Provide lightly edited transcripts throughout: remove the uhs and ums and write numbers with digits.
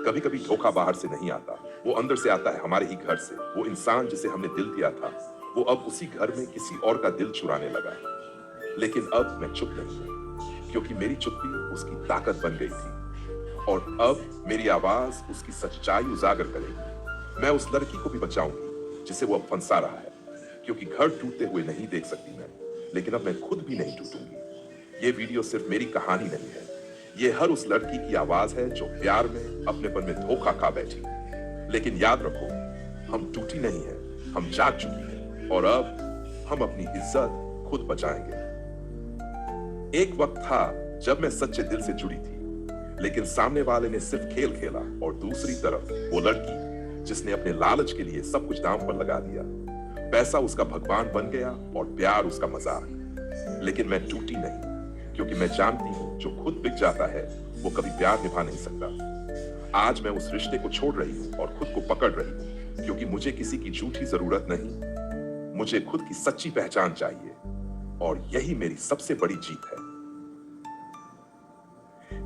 कभी कभी धोखा बाहर से नहीं आता, वो अंदर से आता है, हमारे ही घर से। वो इंसान जिसे हमने दिल दिया था, वो अब उसी घर में किसी और का दिल चुराने लगा। लेकिन अब मैं चुप नहीं हूं, क्योंकि मेरी चुप्पी उसकी ताकत बन गई थी, और अब मेरी आवाज उसकी सच्चाई उजागर करेगी। मैं उस लड़की को भी बचाऊंगी जिसे वो अब फंसा रहा है, क्योंकि घर टूटते हुए नहीं देख सकती मैं, लेकिन अब मैं खुद भी नहीं टूटूंगी। ये वीडियो सिर्फ मेरी कहानी नहीं है, ये हर उस लड़की की आवाज है जो प्यार में, अपनेपन में धोखा खा बैठी। लेकिन याद रखो, हम टूटी नहीं है, हम जाग चुकी है, और अब हम अपनी इज्जत खुद बचाएंगे। एक वक्त था जब मैं सच्चे दिल से जुड़ी थी, लेकिन सामने वाले ने सिर्फ खेल खेला, और दूसरी तरफ वो लड़की जिसने अपने लालच के लिए सब कुछ दांव पर लगा दिया। पैसा उसका भगवान बन गया और प्यार उसका मजाक। लेकिन मैं टूटी नहीं, क्योंकि मैं जानती हूं जो खुद बिक जाता है वो कभी प्यार निभा नहीं सकता। आज मैं उस रिश्ते को छोड़ रही हूं और खुद को पकड़ रही हूं, क्योंकि मुझे किसी की झूठी जरूरत नहीं, मुझे खुद की सच्ची पहचान चाहिए, और यही मेरी सबसे बड़ी जीत है।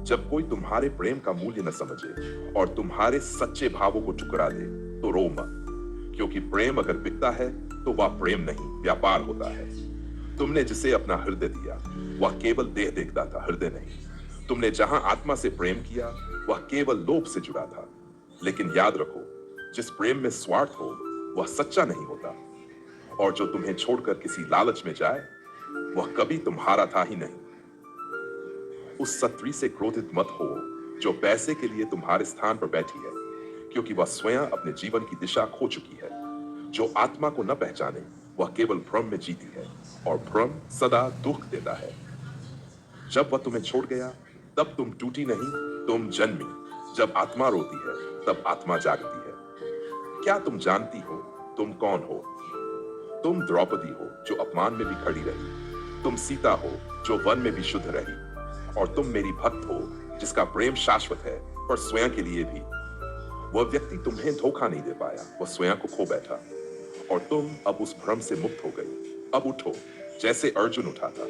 जब कोई तुम्हारे प्रेम का मूल्य न समझे और तुम्हारे सच्चे भावों को ठुकरा दे, तो रो मत, क्योंकि प्रेम अगर बिकता है तो वह प्रेम नहीं, व्यापार होता है। तुमने जिसे अपना हृदय दिया, वह केवल देह देखता था, हृदय नहीं। तुमने जहां आत्मा से प्रेम किया, वह केवल लोभ से जुड़ा था। लेकिन याद रखो, जिस प्रेम में स्वार्थ हो, वह सच्चा नहीं होता, और जो तुम्हें छोड़कर किसी लालच में जाए, वह कभी तुम्हारा था ही नहीं। उस स्त्री से क्रोधित मत हो जो पैसे के लिए तुम्हारे स्थान पर बैठी है, क्योंकि वह स्वयं अपने जीवन की दिशा खो चुकी है। जो आत्मा को न पहचाने, वह केवल भ्रम में जीती है, और भ्रम सदा दुख देता है। जब वह तुम्हें छोड़ गया, तब तुम टूटी नहीं, तुम जन्मी। जब आत्मा रोती है, तब आत्मा जागती है। क्या तुम जानती हो तुम कौन हो? तुम द्रौपदी हो जो अपमान में भी खड़ी रही, तुम सीता हो जो वन में भी शुद्ध रही, और तुम मेरी भक्त हो जिसका प्रेम शाश्वत है, पर स्वयं के लिए भी। वह व्यक्ति तुम्हें धोखा नहीं दे पाया, वह स्वयं को खो बैठा, और तुम अब उस भ्रम से मुक्त हो गई। अब उठो, जैसे अर्जुन उठा था,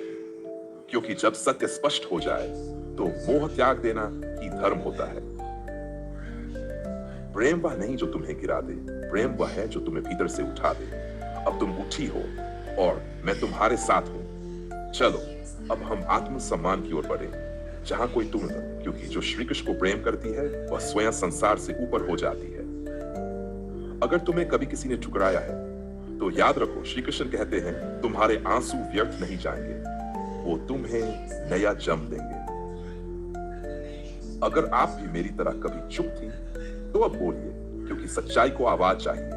क्योंकि जब सत्य स्पष्ट हो जाए तो मोह त्याग देना ही धर्म होता है। प्रेम वह नहीं जो तुम्हें गिरा दे, प्रेम वह है जो तुम्हें भीतर से उठा दे। अब तुम उठी हो, और मैं तुम्हारे साथ हूं। चलो, अब हम आत्मसम्मान की ओर बढ़े, जहां कोई तुम न, क्योंकि जो श्री कृष्ण को प्रेम करती है, वह स्वयं संसार से ऊपर हो जाती है। अगर तुम्हें कभी किसी ने ठुकराया है, तो याद रखो, श्री कृष्ण कहते हैं, तुम्हारे आंसू व्यर्थ नहीं जाएंगे, वो तुम्हें नया जन्म देंगे। अगर आप भी मेरी तरह कभी चुप थी, तो अब बोलिए, क्योंकि सच्चाई को आवाज चाहिए।